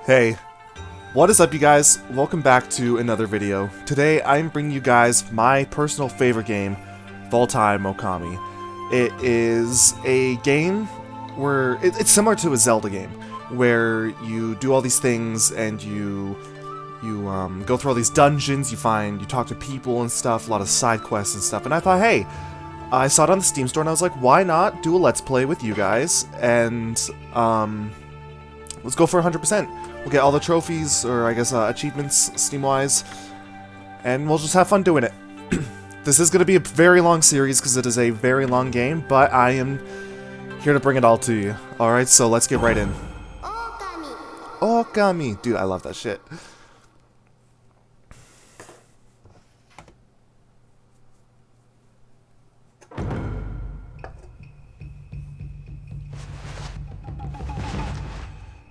Hey, what is up you guys? Welcome back to another video. Today I'm bringing you guys my personal favorite game of all time, Okami. It is a game where it's similar to a Zelda game, where you do all these things and you go through all these dungeons, you talk to people and stuff, a lot of side quests and stuff, and I thought, hey, I saw it on the Steam store and I was like, why not do a Let's Play with you guys, and let's go for 100%. We'll get all the trophies, or I guess achievements, Steam-wise, and we'll just have fun doing it. This is going to be a very long series because it is a very long game, but I am here to bring it all to you. Alright, so let's get right in. Okami. Okami! Dude, I love that shit.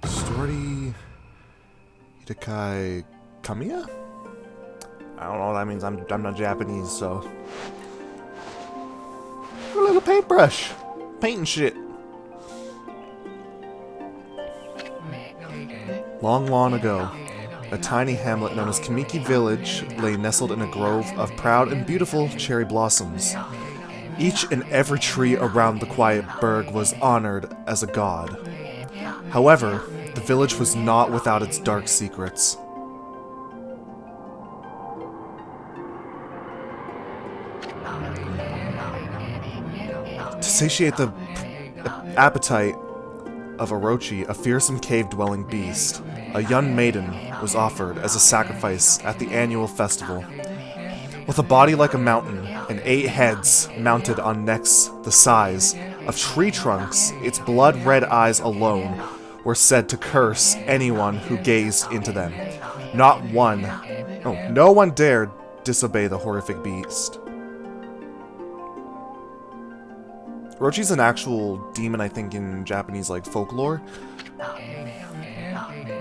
Story... Hitakai... Kamiya? I don't know what that means, I'm not Japanese, so... A little paintbrush! Painting shit! Long ago, a tiny hamlet known as Kamiki Village lay nestled in a grove of proud and beautiful cherry blossoms. Each and every tree around the quiet burg was honored as a god. However, the village was not without its dark secrets. To satiate the appetite of Orochi, a fearsome cave-dwelling beast, a young maiden was offered as a sacrifice at the annual festival. With a body like a mountain and 8 heads mounted on necks the size of tree trunks, its blood-red eyes alone were said to curse anyone who gazed into them. No one dared disobey the horrific beast. Orochi's an actual demon, I think, in Japanese, like, folklore.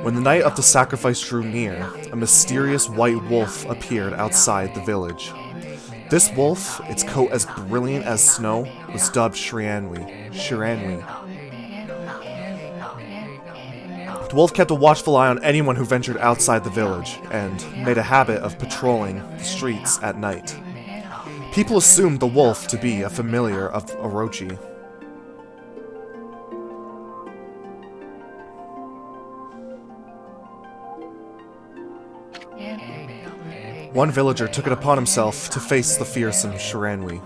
When the night of the sacrifice drew near, a mysterious white wolf appeared outside the village. This wolf, its coat as brilliant as snow, was dubbed Shiranui. The wolf kept a watchful eye on anyone who ventured outside the village, and made a habit of patrolling the streets at night. People assumed the wolf to be a familiar of Orochi. One villager took it upon himself to face the fearsome Shiranui.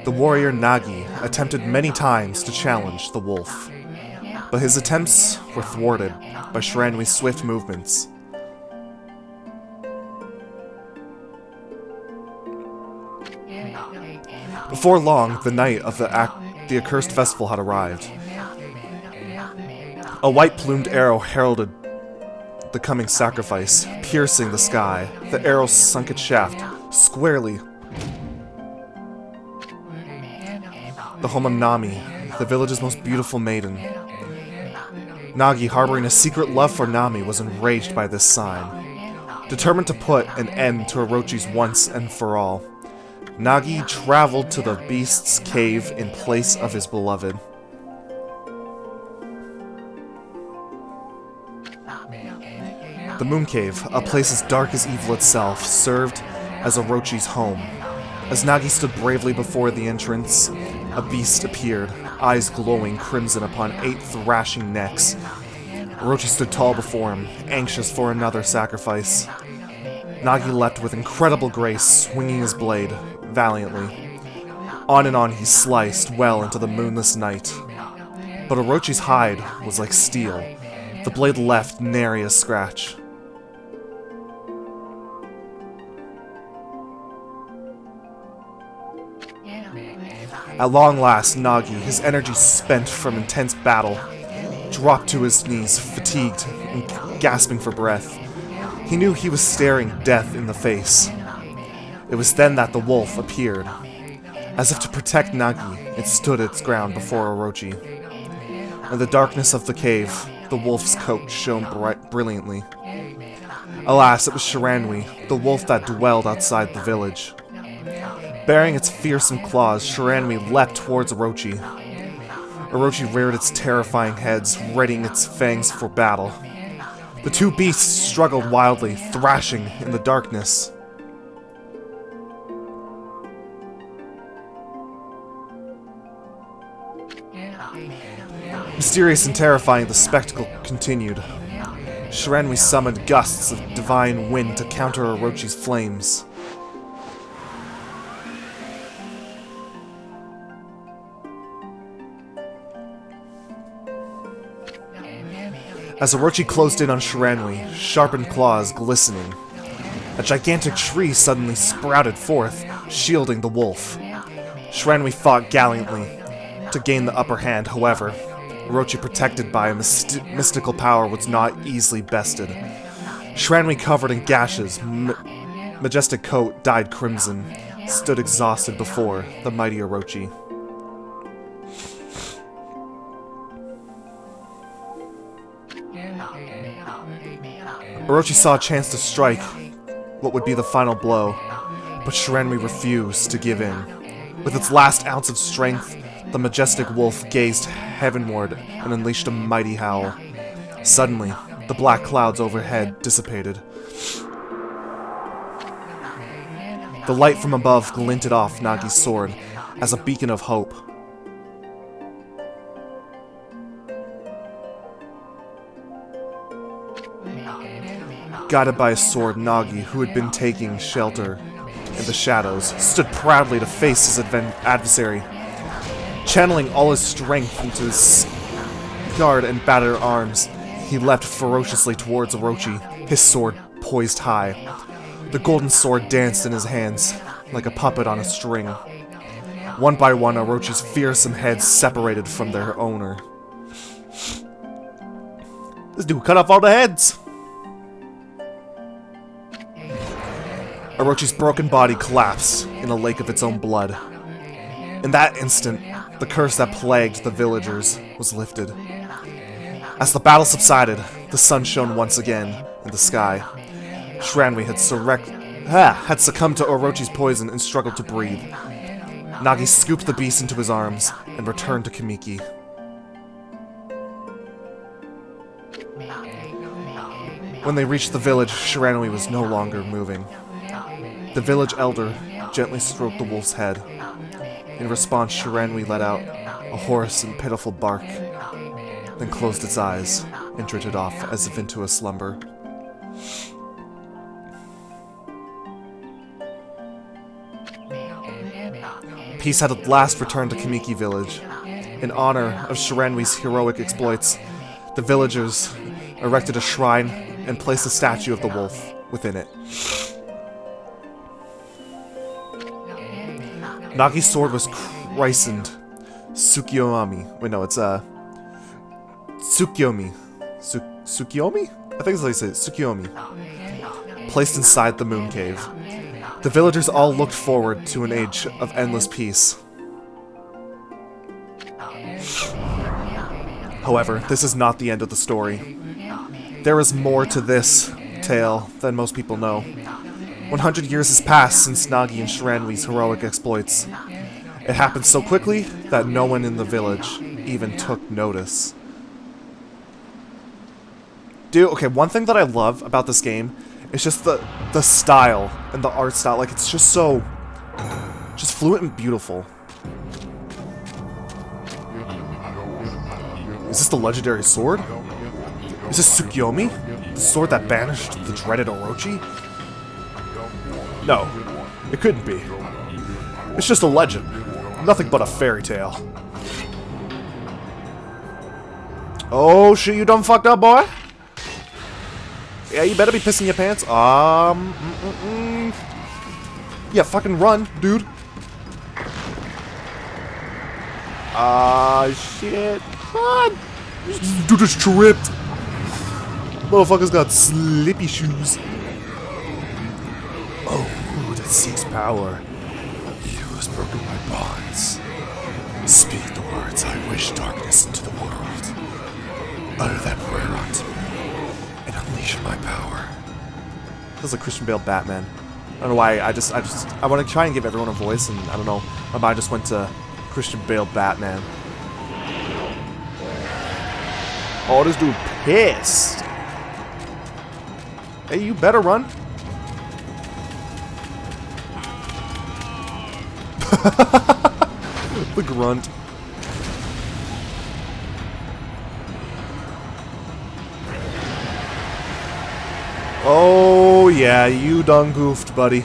The warrior Nagi attempted many times to challenge the wolf, but his attempts were thwarted by Shiranui's swift movements. Before long, the night of the accursed festival had arrived. A white-plumed arrow heralded the coming sacrifice, piercing the sky. The arrow sunk its shaft squarely. The home of Nami, the village's most beautiful maiden. Nagi, harboring a secret love for Nami, was enraged by this sign. Determined to put an end to Orochi's once and for all, Nagi traveled to the beast's cave in place of his beloved. The Moon Cave, a place as dark as evil itself, served as Orochi's home. As Nagi stood bravely before the entrance, a beast appeared, eyes glowing crimson upon 8 thrashing necks. Orochi stood tall before him, anxious for another sacrifice. Nagi leapt with incredible grace, swinging his blade valiantly. On and on he sliced well into the moonless night. But Orochi's hide was like steel. The blade left nary a scratch. At long last, Nagi, his energy spent from intense battle, dropped to his knees, fatigued and gasping for breath. He knew he was staring death in the face. It was then that the wolf appeared. As if to protect Nagi, it stood its ground before Orochi. In the darkness of the cave, the wolf's coat shone brilliantly. Alas, it was Shiranui, the wolf that dwelled outside the village. Bearing its fearsome claws, Shiranui leapt towards Orochi. Orochi reared its terrifying heads, readying its fangs for battle. The two beasts struggled wildly, thrashing in the darkness. Mysterious and terrifying, the spectacle continued. Shiranui summoned gusts of divine wind to counter Orochi's flames. As Orochi closed in on Shiranui, sharpened claws glistening, a gigantic tree suddenly sprouted forth, shielding the wolf. Shiranui fought gallantly to gain the upper hand, however, Orochi, protected by a mystical power, was not easily bested. Shiranui, covered in gashes, majestic coat dyed crimson, stood exhausted before the mighty Orochi. Orochi saw a chance to strike what would be the final blow, but Shiranui refused to give in. With its last ounce of strength, the majestic wolf gazed heavenward and unleashed a mighty howl. Suddenly, the black clouds overhead dissipated. The light from above glinted off Nagi's sword as a beacon of hope. Guided by his sword, Nagi, who had been taking shelter in the shadows, stood proudly to face his adversary. Channeling all his strength into his scarred and battered arms, he leapt ferociously towards Orochi, his sword poised high. The golden sword danced in his hands, like a puppet on a string. One by one, Orochi's fearsome heads separated from their owner. This dude cut off all the heads! Orochi's broken body collapsed in a lake of its own blood. In that instant, the curse that plagued the villagers was lifted. As the battle subsided, the sun shone once again in the sky. Shiranui had succumbed to Orochi's poison and struggled to breathe. Nagi scooped the beast into his arms and returned to Kamiki. When they reached the village, Shiranui was no longer moving. The village elder gently stroked the wolf's head. In response, Shiranui let out a hoarse and pitiful bark, then closed its eyes and drifted off as if into a slumber. Peace had at last returned to Kamiki village. In honor of Shiranui's heroic exploits, the villagers erected a shrine and placed a statue of the wolf within it. Nagi's sword was christened Tsukiyomi. Wait, no, it's Tsukiyomi. Tsukiyomi? I think that's how you say it. Tsukiyomi. Placed inside the moon cave. The villagers all looked forward to an age of endless peace. However, this is not the end of the story. There is more to this tale than most people know. 100 years has passed since Nagi and Shiranui's heroic exploits. It happened so quickly that no one in the village even took notice. Dude, okay, one thing that I love about this game is just the style and the art style. Like, it's just so... just fluent and beautiful. Is this the legendary sword? Is this Tsukiyomi? The sword that banished the dreaded Orochi? No, it couldn't be. It's just a legend. Nothing but a fairy tale. Oh shit, you done fucked up, boy? Yeah, you better be pissing your pants. Yeah, fucking run, dude. Shit. Run! Dude just tripped. Motherfucker's got slippy shoes. Oh, that seeks power. You has broken my bonds. Speak the words I wish darkness into the world. Utter that prayer unto me, and unleash my power. This is a Christian Bale Batman. I don't know why, I want to try and give everyone a voice, and I don't know, my mind just went to Christian Bale Batman. Oh, this dude pissed. Hey, you better run. The grunt. Oh, yeah, you done goofed, buddy.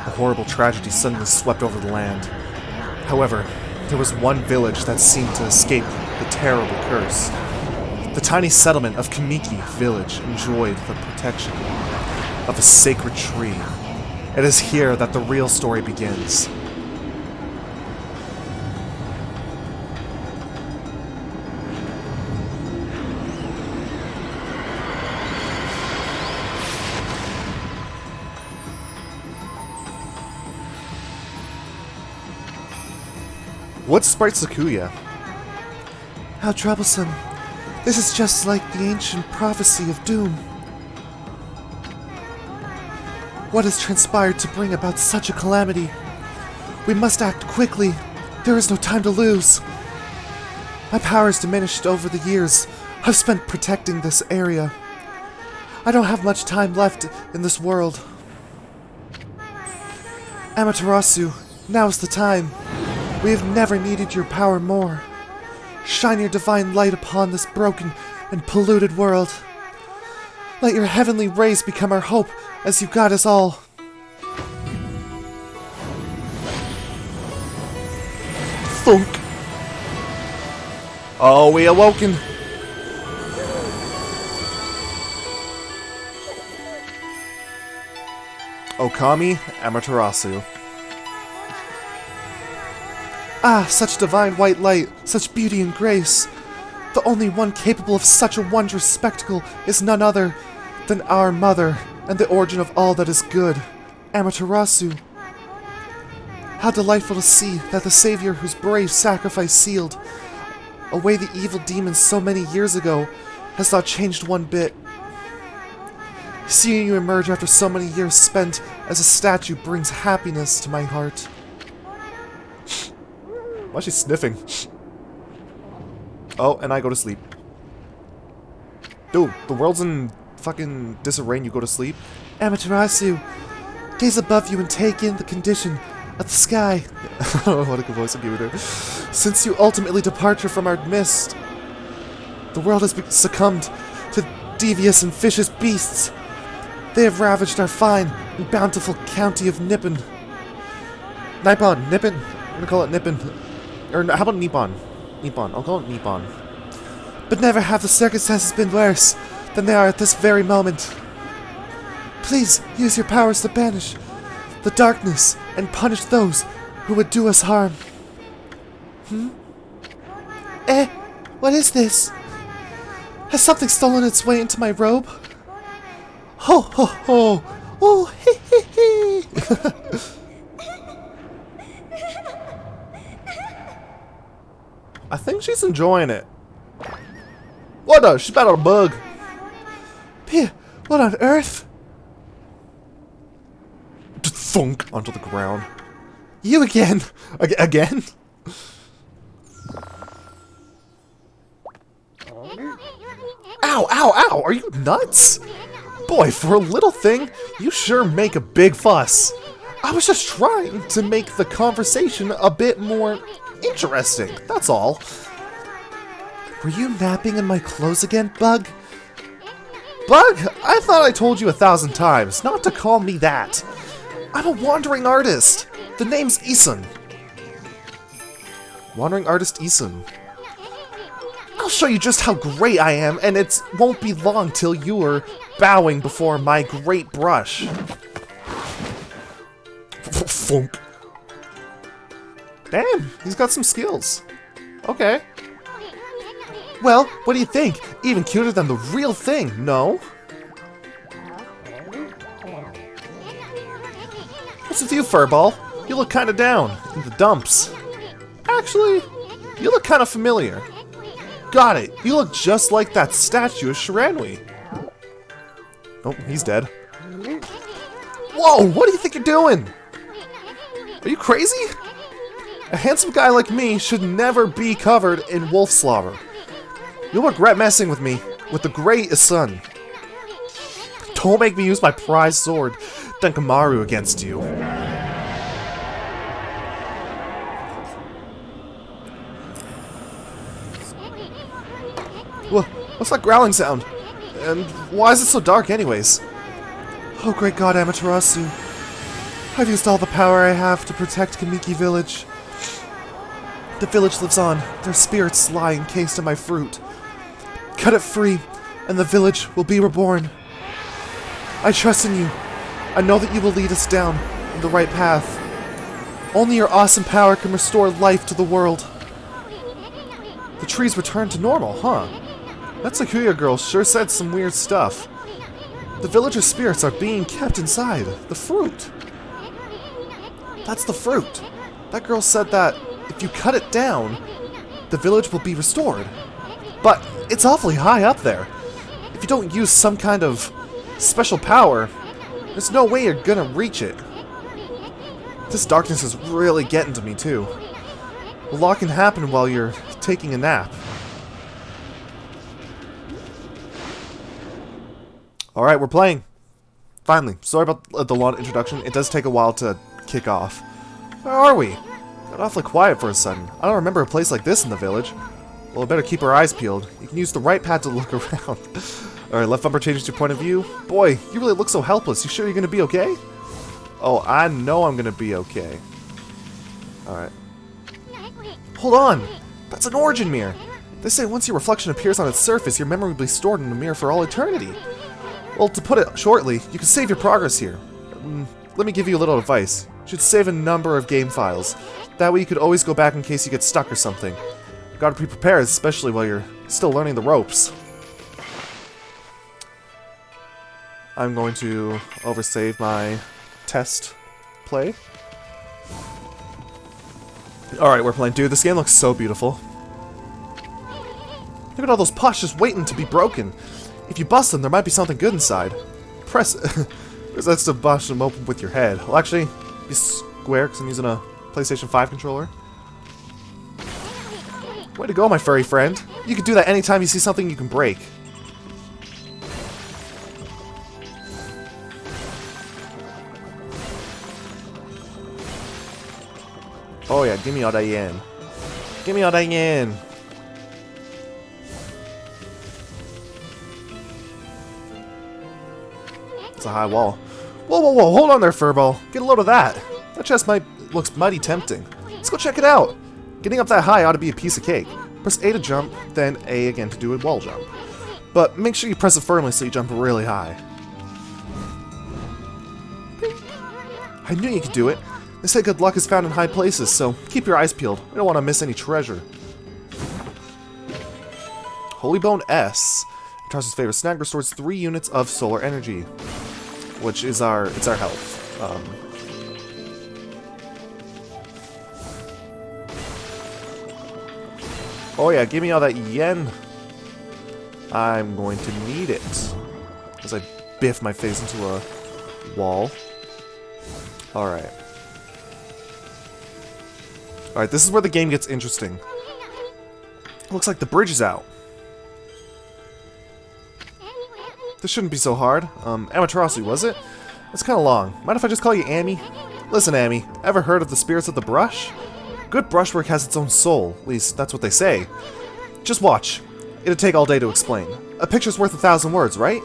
A horrible tragedy suddenly swept over the land. However, there was one village that seemed to escape the terrible curse. The tiny settlement of Kamiki Village enjoyed the protection of a sacred tree. It is here that the real story begins. What's Sprite Sakuya? How troublesome. This is just like the ancient prophecy of doom. What has transpired to bring about such a calamity? We must act quickly. There is no time to lose. My power has diminished over the years I've spent protecting this area. I don't have much time left in this world. Amaterasu, now's the time. We have never needed your power more. Shine your divine light upon this broken and polluted world. Let your heavenly rays become our hope as you guide us all. Thunk. Oh, we awoken. Okami, Amaterasu. Ah, such divine white light, such beauty and grace. The only one capable of such a wondrous spectacle is none other than our mother, and the origin of all that is good, Amaterasu. How delightful to see that the savior whose brave sacrifice sealed away the evil demons so many years ago has not changed one bit. Seeing you emerge after so many years spent as a statue brings happiness to my heart. Why is she sniffing? Oh, and I go to sleep. Dude, the world's in fucking disarray and you go to sleep? Amaterasu, gaze above you and take in the condition of the sky. What a good voice I'm giving her. Since you ultimately departure from our midst, the world has succumbed to devious and vicious beasts. They have ravaged our fine and bountiful county of Nippon. Nippon. I'm gonna call it Nippon. Or how about Nippon? Nippon. I'll call it Nippon. But never have the circumstances been worse than they are at this very moment. Please use your powers to banish the darkness and punish those who would do us harm. What is this? Has something stolen its way into my robe? Ho ho ho! Oh, hee hee hee! I think she's enjoying it. What the? She's about a bug. Pia, what on earth? Thunk onto the ground. You again? Again? Ow, ow, ow! Are you nuts? Boy, for a little thing, you sure make a big fuss. I was just trying to make the conversation a bit more interesting, that's all. Were you napping in my clothes again, Bug? Bug? I thought I told you 1,000 times not to call me that. I'm a wandering artist. The name's Isun. Wandering artist Isun. I'll show you just how great I am, and it won't be long till you are bowing before my great brush. Funk. Damn, he's got some skills. Okay. Well, what do you think? Even cuter than the real thing, no? What's with you, Furball? You look kinda down, in the dumps. Actually, you look kind of familiar. Got it! You look just like that statue of Shiranui. Oh, he's dead. Whoa! What do you think you're doing? Are you crazy? A handsome guy like me should never be covered in wolf slobber. You'll regret messing with me with the great sun. Don't make me use my prized sword, Denkamaru, against you. What's that growling sound? And why is it so dark anyways? Oh great god, Amaterasu. I've used all the power I have to protect Kamiki Village. The village lives on. Their spirits lie encased in my fruit. Cut it free, and the village will be reborn. I trust in you. I know that you will lead us down the right path. Only your awesome power can restore life to the world. The trees return to normal, huh? That Sakuya girl sure said some weird stuff. The villagers' spirits are being kept inside the fruit. That's the fruit. That girl said that if you cut it down, the village will be restored. But it's awfully high up there. If you don't use some kind of special power, there's no way you're gonna reach it. This darkness is really getting to me too. A lot can happen while you're taking a nap. Alright, we're playing. Finally. Sorry about the long introduction. It does take a while to kick off. Where are we? Got awfully quiet for a sudden. I don't remember a place like this in the village. Well, I better keep our eyes peeled. You can use the right pad to look around. Alright, left bumper changes your point of view. Boy, you really look so helpless. You sure you're gonna be okay? Oh, I know I'm gonna be okay. Alright. Hold on! That's an origin mirror! They say once your reflection appears on its surface, your memory will be stored in the mirror for all eternity. Well, to put it shortly, you can save your progress here. Let me give you a little advice. You should save a number of game files. That way you could always go back in case you get stuck or something. Gotta be prepared, especially while you're still learning the ropes. I'm going to oversave my test play. Alright, we're playing. Dude, this game looks so beautiful. Look at all those pots just waiting to be broken. If you bust them, there might be something good inside. Press that's to bust them open with your head. Well, actually, be square because I'm using a PlayStation 5 controller. Way to go, my furry friend. You can do that anytime you see something you can break. Oh yeah, give me all that yen. Give me all that yen. It's a high wall. Whoa, whoa, whoa, hold on there, Furball. Get a load of that. That chest looks mighty tempting. Let's go check it out. Getting up that high ought to be a piece of cake. Press A to jump, then A again to do a wall jump. But make sure you press it firmly so you jump really high. I knew you could do it. They say good luck is found in high places, so keep your eyes peeled. We don't want to miss any treasure. Holy Bone S. Tarsus' favorite snack, restores 3 units of solar energy, which is our health. Oh yeah, give me all that yen. I'm going to need it as I biff my face into a wall. Alright. Alright, this is where the game gets interesting. Looks like the bridge is out. This shouldn't be so hard. Amaterasu, was it? It's kinda long. Mind if I just call you Amy? Listen, Amy, ever heard of the spirits of the brush? Good brushwork has its own soul. At least, that's what they say. Just watch. It'd take all day to explain. A picture's worth 1,000 words, right?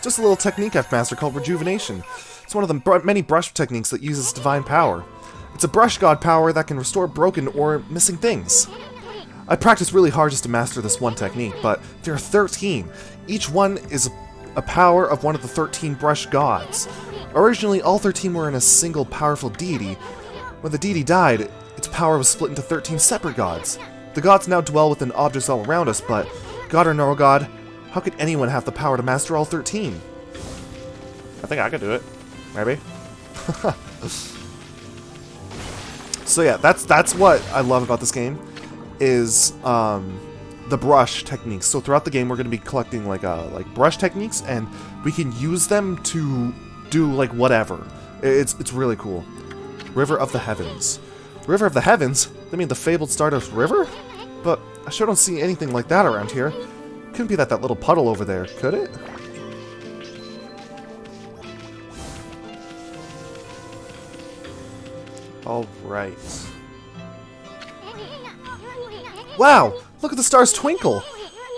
Just a little technique I've mastered called rejuvenation. It's one of the many brush techniques that uses divine power. It's a brush god power that can restore broken or missing things. I practiced really hard just to master this one technique, but there are 13. Each one is a power of one of the 13 brush gods. Originally, all 13 were in a single powerful deity. When the deity died, its power was split into 13 separate gods. The gods now dwell within objects all around us, but god or no god, How could anyone have the power to master all 13? I think I could do it. Maybe. So yeah, that's what I love about this game, is the brush techniques. So throughout the game, we're going to be collecting like brush techniques, and we can use them to do like whatever. It's really cool. River of the Heavens. River of the Heavens? That mean the fabled Stardust River? But I sure don't see anything like that around here. Couldn't be that little puddle over there, could it? Alright. Wow! Look at the stars twinkle!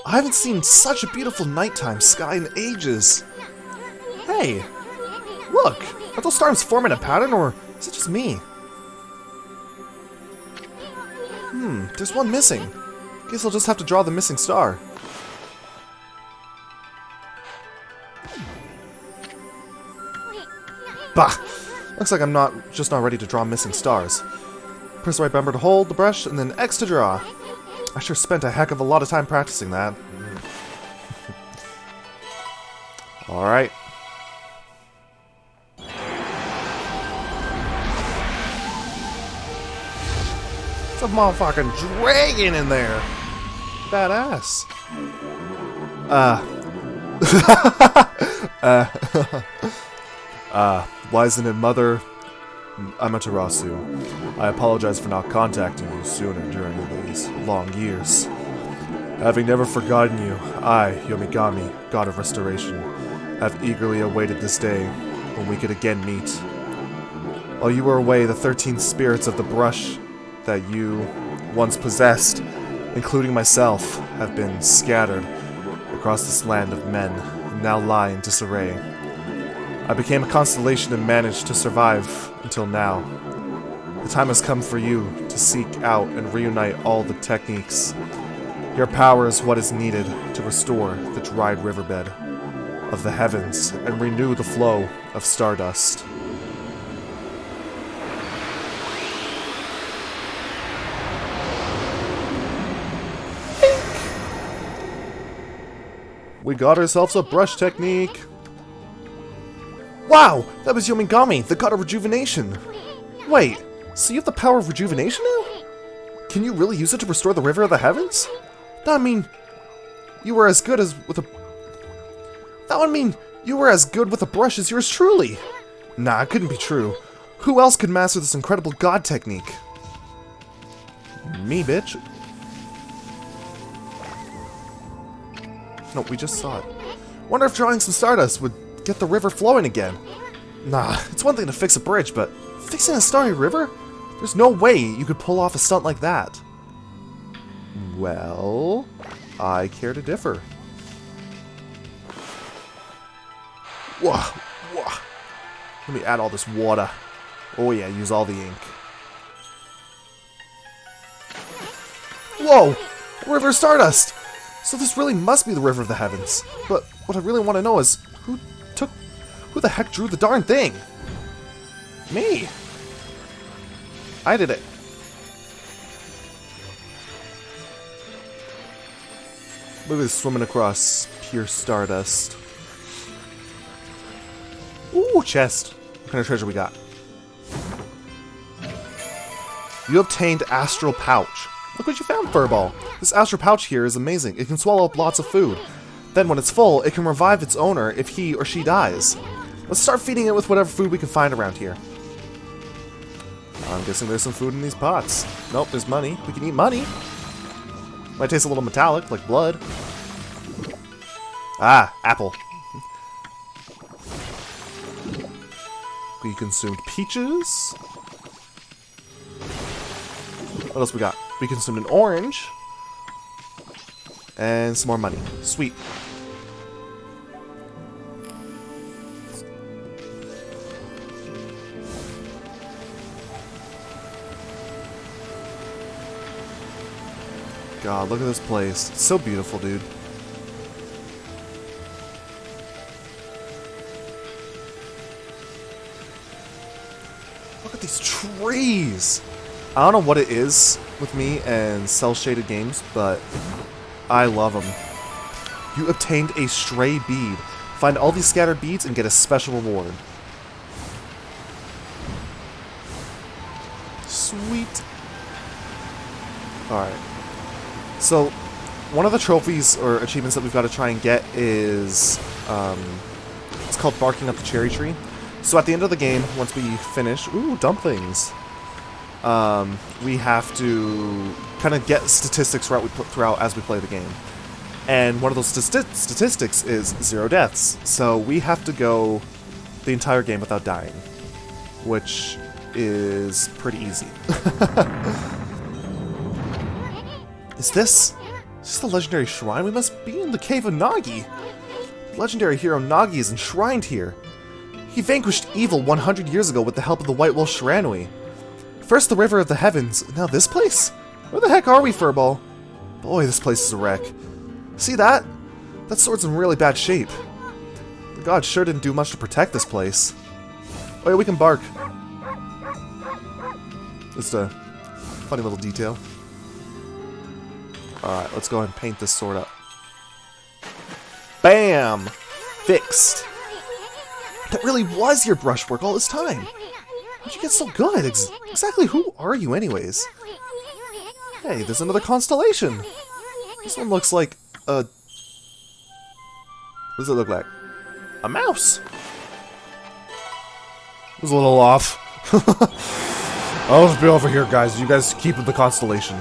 I haven't seen such a beautiful nighttime sky in ages. Hey! Look! Are those stars forming a pattern, or is it just me? There's one missing. Guess I'll just have to draw the missing star. Bah! Looks like I'm not ready to draw missing stars. Press the right bumper to hold the brush, and then X to draw. I sure spent a heck of a lot of time practicing that. Alright. It's a motherfucking dragon in there! Badass. Wizened Mother AMATERASU, I apologize for not contacting you sooner during these long years. Having never forgotten you, I, Yomigami, God of Restoration, have eagerly awaited this day when we could again meet. While you were away, the 13 spirits of the brush that you once possessed, including myself, have been scattered across this land of men, and now lie in disarray. I became a constellation and managed to survive until now. The time has come for you to seek out and reunite all the techniques. Your power is what is needed to restore the dried riverbed of the heavens and renew the flow of stardust. We got ourselves a brush technique. Wow! That was Yomigami, the god of rejuvenation! Wait, so you have the power of rejuvenation now? Can you really use it to restore the River of the Heavens? That would mean you were as good with a brush as yours truly! Nah, it couldn't be true. Who else could master this incredible god technique? Me, bitch. No, we just saw it. Wonder if drawing some stardust would get the river flowing again. Nah, it's one thing to fix a bridge, but fixing a starry river? There's no way you could pull off a stunt like that. Well, I care to differ. Whoa, whoa. Let me add all this water. Oh yeah, use all the ink. Whoa! River Stardust! So this really must be the River of the Heavens. But what I really want to know is, who the heck drew the darn thing? Me! I did it. Look at this swimming across pure stardust. Ooh, chest. What kind of treasure we got? You obtained Astral Pouch. Look what you found, Furball. This Astral Pouch here is amazing. It can swallow up lots of food. Then when it's full, it can revive its owner if he or she dies. Let's start feeding it with whatever food we can find around here. I'm guessing there's some food in these pots. Nope, there's money. We can eat money. Might taste a little metallic, like blood. Ah, apple. We consumed peaches. What else we got? We consumed an orange. And some more money. Sweet. God, look at this place. It's so beautiful, dude. Look at these trees! I don't know what it is with me and cel-shaded games, but I love them. You obtained a stray bead. Find all these scattered beads and get a special reward. Sweet. Alright. So, one of the trophies or achievements that we've got to try and get is, it's called Barking Up the Cherry Tree. So at the end of the game, once we finish, ooh, dumplings, we have to kind of get statistics throughout as we play the game. And one of those statistics is 0 deaths. So we have to go the entire game without dying, which is pretty easy. Is this the legendary shrine? We must be in the cave of Nagi. Legendary hero Nagi is enshrined here. He vanquished evil 100 years ago with the help of the White Wolf Shiranui. First the River of the Heavens, now this place? Where the heck are we, Furball? Boy, this place is a wreck. See that? That sword's in really bad shape. The gods sure didn't do much to protect this place. Oh yeah, we can bark. Just a funny little detail. Alright, let's go ahead and paint this sword up. Bam! Fixed. That really was your brushwork all this time. How'd you get so good? Exactly who are you anyways? Hey, there's another constellation. This one looks like a... What does it look like? A mouse. It was a little off. I'll just be over here, guys. You guys keep with the constellation.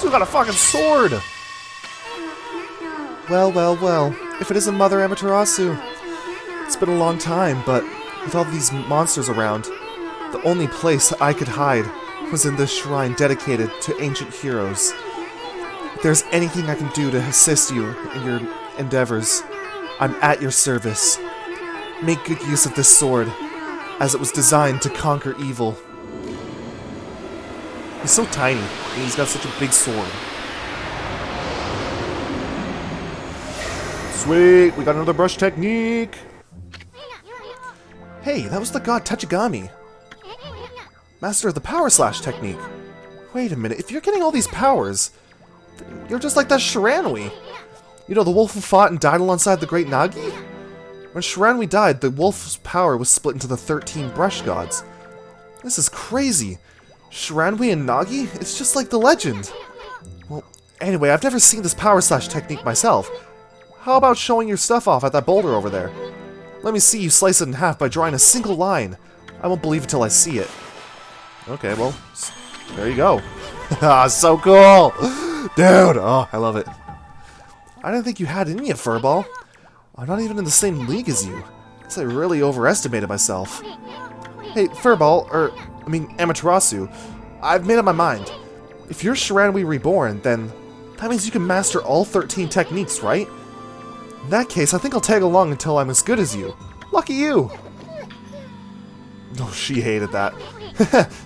Dude got a fucking sword! Well, well, well. If it isn't Mother Amaterasu. It's been a long time, but with all these monsters around, the only place I could hide was in this shrine dedicated to ancient heroes. If there's anything I can do to assist you in your endeavors, I'm at your service. Make good use of this sword, as it was designed to conquer evil. He's so tiny, and he's got such a big sword. Sweet, we got another brush technique! Hey, that was the god Tachigami, master of the power slash technique. Wait a minute, if you're getting all these powers, you're just like that Shiranui. You know, the wolf who fought and died alongside the great Nagi? When Shiranui died, the wolf's power was split into the 13 brush gods. This is crazy. Shiranui and Nagi? It's just like the legend. Well, anyway, I've never seen this power slash technique myself. How about showing your stuff off at that boulder over there? Let me see you slice it in half by drawing a single line. I won't believe it till I see it. Okay, well, there you go. Ah, so cool! Dude, oh, I love it. I didn't think you had it in you, Furball. I'm not even in the same league as you. Guess I really overestimated myself. Hey, Furball, Amaterasu, I've made up my mind. If you're Shiranui Reborn, then that means you can master all 13 techniques, right? In that case, I think I'll tag along until I'm as good as you. Lucky you! Oh, she hated that.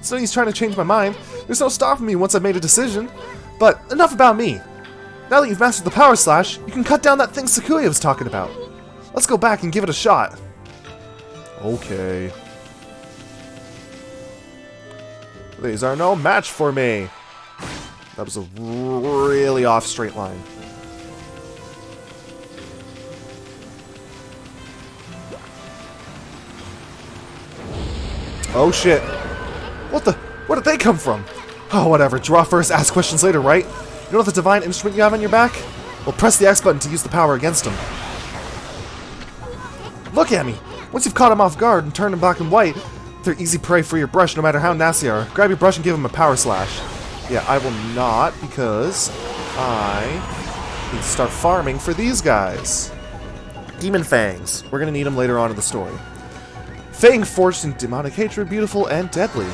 So he's trying to change my mind. There's no stopping me once I've made a decision. But enough about me. Now that you've mastered the power slash, you can cut down that thing Sakuya was talking about. Let's go back and give it a shot. Okay. These are no match for me. That was a really off straight line. Oh shit. What the? Where did they come from? Oh, whatever. Draw first, ask questions later, right? You know the divine instrument you have on your back? Well, press the X button to use the power against him. Look at me! Once you've caught him off guard and turned him black and white, they're easy prey for your brush no matter how nasty they are. Grab your brush and give him a power slash. Yeah, I will not because I need to start farming for these guys. Demon Fangs. We're going to need them later on in the story. Fang forged in demonic hatred, beautiful and deadly.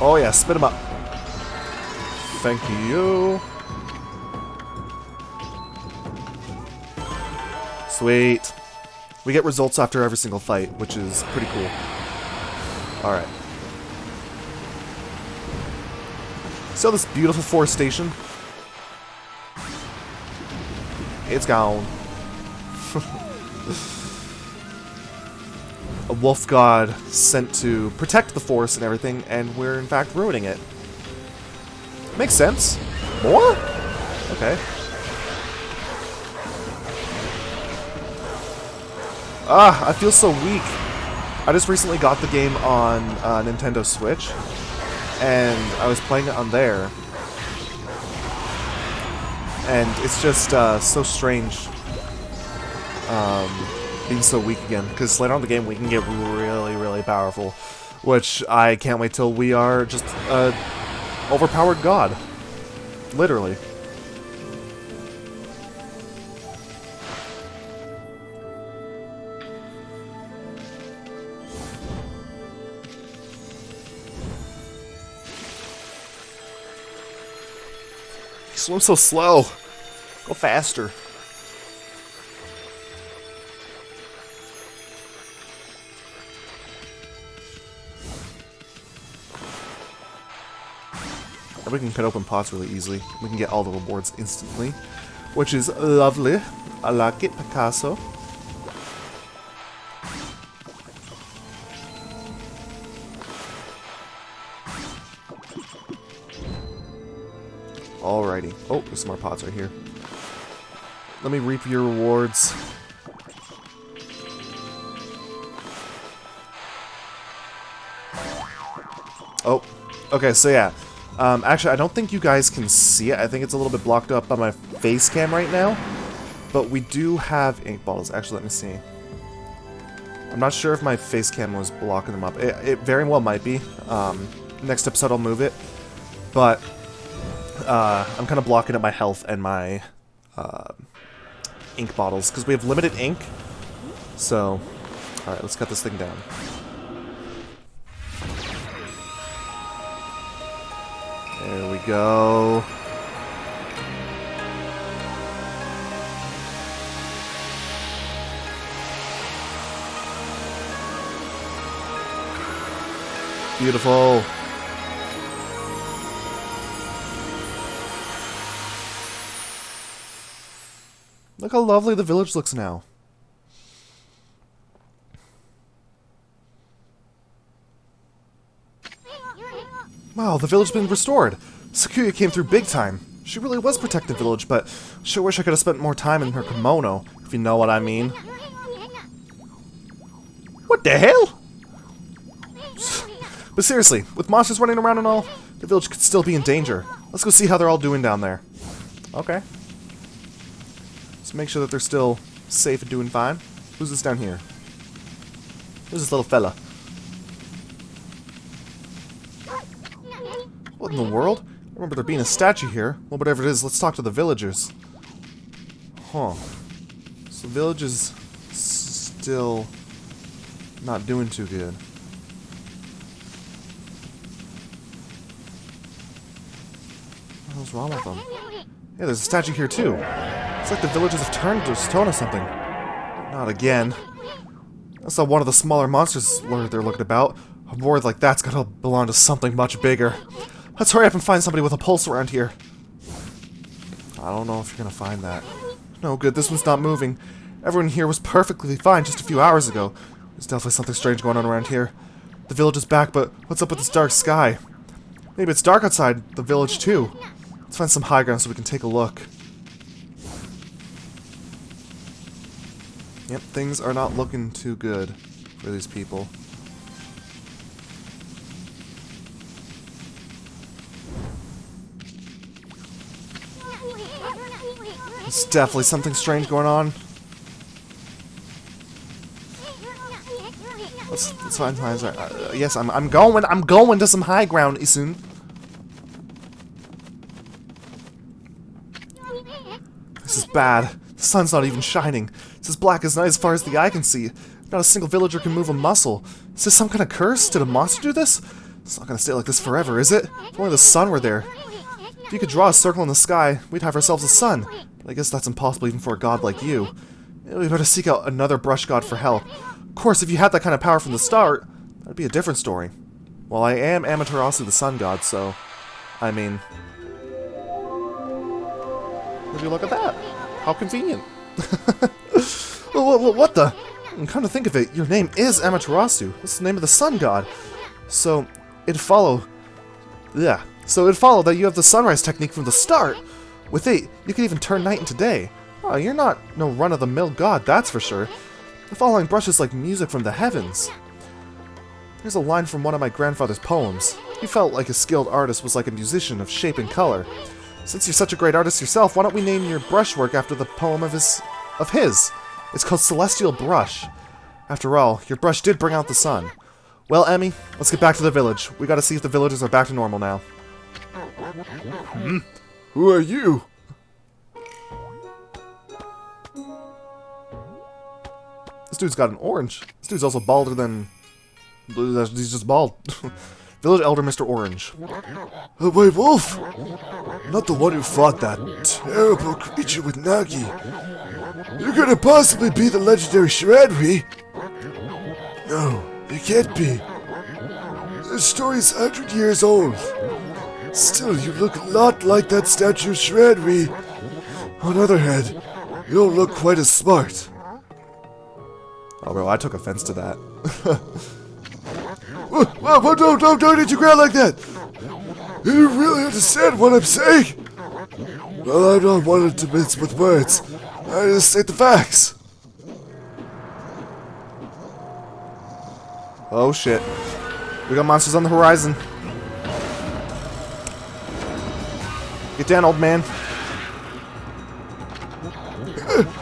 Oh yeah, spit him up. Thank you. Sweet. We get results after every single fight, which is pretty cool. Alright. So this beautiful forestation. It's gone. A wolf god sent to protect the forest and everything, and we're in fact ruining it. Makes sense. More? Okay. Ah, I feel so weak. I just recently got the game on Nintendo Switch, and I was playing it on there. And it's just so strange being so weak again, because later on in the game we can get really, really powerful, which I can't wait till we are just overpowered god. Literally. He swims so slow. Go faster. And we can cut open pots really easily. We can get all the rewards instantly, which is lovely. I like it, Picasso. Alrighty. Oh, there's some more pots right here. Let me reap your rewards. Oh, okay, so yeah. Actually, I don't think you guys can see it. I think it's a little bit blocked up by my face cam right now. But we do have ink bottles. Actually, let me see. I'm not sure if my face cam was blocking them up. It very well might be. Next episode I'll move it. But I'm kind of blocking up my health and my ink bottles because we have limited ink. So, alright, let's cut this thing down. There we go. Beautiful. Look how lovely the village looks now. Wow, the village has been restored. Sakuya came through big time. She really was protecting the village, but sure wish I could have spent more time in her kimono, if you know what I mean. What the hell? But seriously, with monsters running around and all, the village could still be in danger. Let's go see how they're all doing down there. Okay. Let's make sure that they're still safe and doing fine. Who's this down here? Who's this little fella? What in the world? I remember there being a statue here. Well, whatever it is, let's talk to the villagers. Huh. So the village is still not doing too good. What's wrong with them? Yeah, there's a statue here too. It's like the villagers have turned to stone or something. Not again. That's not one of the smaller monsters they're looking about. A board like that's gotta belong to something much bigger. Let's hurry up and find somebody with a pulse around here. I don't know if you're gonna find that. No good, this one's not moving. Everyone here was perfectly fine just a few hours ago. There's definitely something strange going on around here. The village is back, but what's up with this dark sky? Maybe it's dark outside the village too. Let's find some high ground so we can take a look. Yep, things are not looking too good for these people. There's definitely something strange going on. Let's find high ground. Yes, I'm going to some high ground, Isun. This is bad. The sun's not even shining. It's as black as night as far as the eye can see. Not a single villager can move a muscle. Is this some kind of curse? Did a monster do this? It's not gonna stay like this forever, is it? If only the sun were there. If you could draw a circle in the sky, we'd have ourselves a sun. But I guess that's impossible even for a god like you. We better seek out another brush god for help. Of course, if you had that kind of power from the start, that'd be a different story. Well, I am AMATERASU, the sun god, so... I mean... Would you look at that? How convenient. What the? Come to think of it, your name is AMATERASU. That's the name of the sun god. So, it'd follow... Yeah, So it followed that you have the sunrise technique from the start. With it, you can even turn night into day. Oh, you're not no run-of-the-mill god, that's for sure. The following brush is like music from the heavens. Here's a line from one of my grandfather's poems. He felt like a skilled artist was like a musician of shape and color. Since you're such a great artist yourself, why don't we name your brushwork after the poem of his? It's called Celestial Brush. After all, your brush did bring out the sun. Well, Emmy, let's get back to the village. We gotta see if the villagers are back to normal now. Who are you? This dude's got an orange. This dude's also balder than... He's just bald. Village Elder Mr. Orange. A white wolf? Not the one who fought that terrible creature with Nagi. You're gonna possibly be the legendary Shredri? No, you can't be. The story's 100 years old. Still, you look a lot like that statue of Shredri. On the other hand, you don't look quite as smart. Oh, bro, I took offense to that. What, don't did you grab like that? Do you really understand what I'm saying? Well, I'm not one to mince with words. I just state the facts. Oh, shit. We got monsters on the horizon. Get down, old man.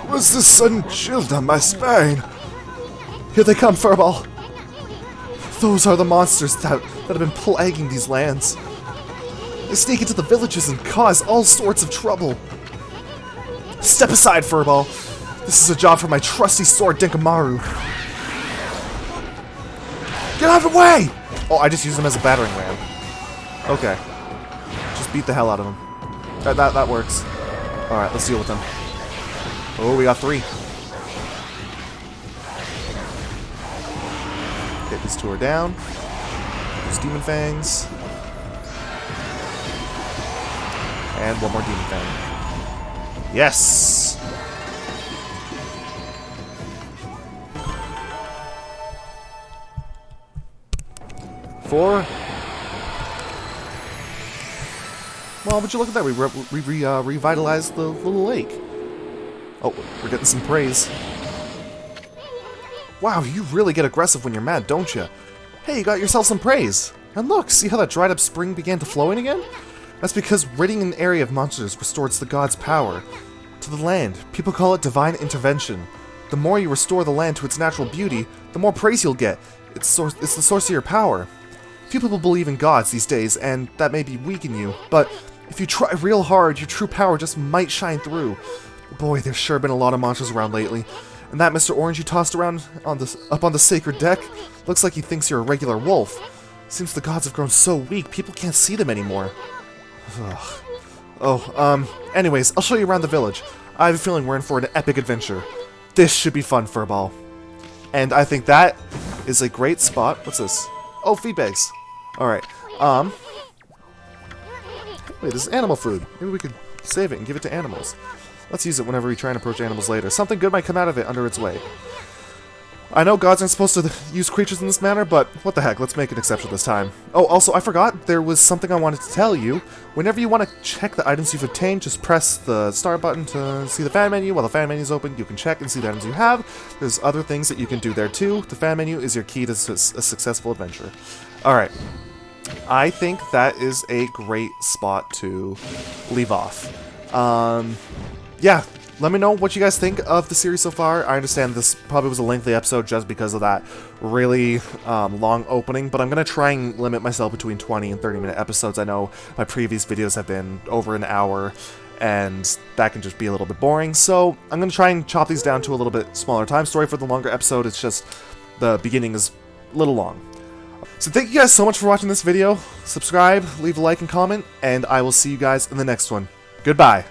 What's the sudden chill down my spine? Here they come, Furball. Those are the monsters that have been plaguing these lands. They sneak into the villages and cause all sorts of trouble. Step aside, Furball. This is a job for my trusty sword, Denkamaru. Get out of the way! Oh, I just used him as a battering ram. Okay. Just beat the hell out of him. That works. Alright, let's deal with them. Oh, we got 3. Okay, these 2 are down. There's Demon Fangs. And one more Demon Fang. Yes! Four. Well, would you look at that? We revitalized the little lake. Oh, we're getting some praise. Wow, you really get aggressive when you're mad, don't you? Hey, you got yourself some praise. And look, see how that dried up spring began to flow in again? That's because ridding an area of monsters restores the god's power to the land. People call it divine intervention. The more you restore the land to its natural beauty, the more praise you'll get. It's the source of your power. Few people believe in gods these days, and that may be weaken you, but if you try real hard, your true power just might shine through. Boy, there's sure been a lot of monsters around lately. And that Mr. Orange you tossed around up on the sacred deck looks like he thinks you're a regular wolf. Since the gods have grown so weak, people can't see them anymore. Ugh. Oh, anyways, I'll show you around the village. I have a feeling we're in for an epic adventure. This should be fun, Furball. And I think that is a great spot. What's this? Oh, feed bags. Alright, wait, this is animal food. Maybe we could save it and give it to animals. Let's use it whenever we try and approach animals later. Something good might come out of it under its way. I know gods aren't supposed to use creatures in this manner, but what the heck, let's make an exception this time. Oh, also, I forgot, there was something I wanted to tell you. Whenever you want to check the items you've obtained, just press the start button to see the fan menu. While the fan menu is open, you can check and see the items you have. There's other things that you can do there too. The fan menu is your key to a successful adventure. Alright. I think that is a great spot to leave off. Yeah, let me know what you guys think of the series so far. I understand this probably was a lengthy episode just because of that really long opening, but I'm going to try and limit myself between 20 and 30-minute episodes. I know my previous videos have been over an hour, and that can just be a little bit boring, so I'm going to try and chop these down to a little bit smaller time. Sorry for the longer episode, it's just the beginning is a little long. So thank you guys so much for watching this video. Subscribe, leave a like and comment, and I will see you guys in the next one. Goodbye.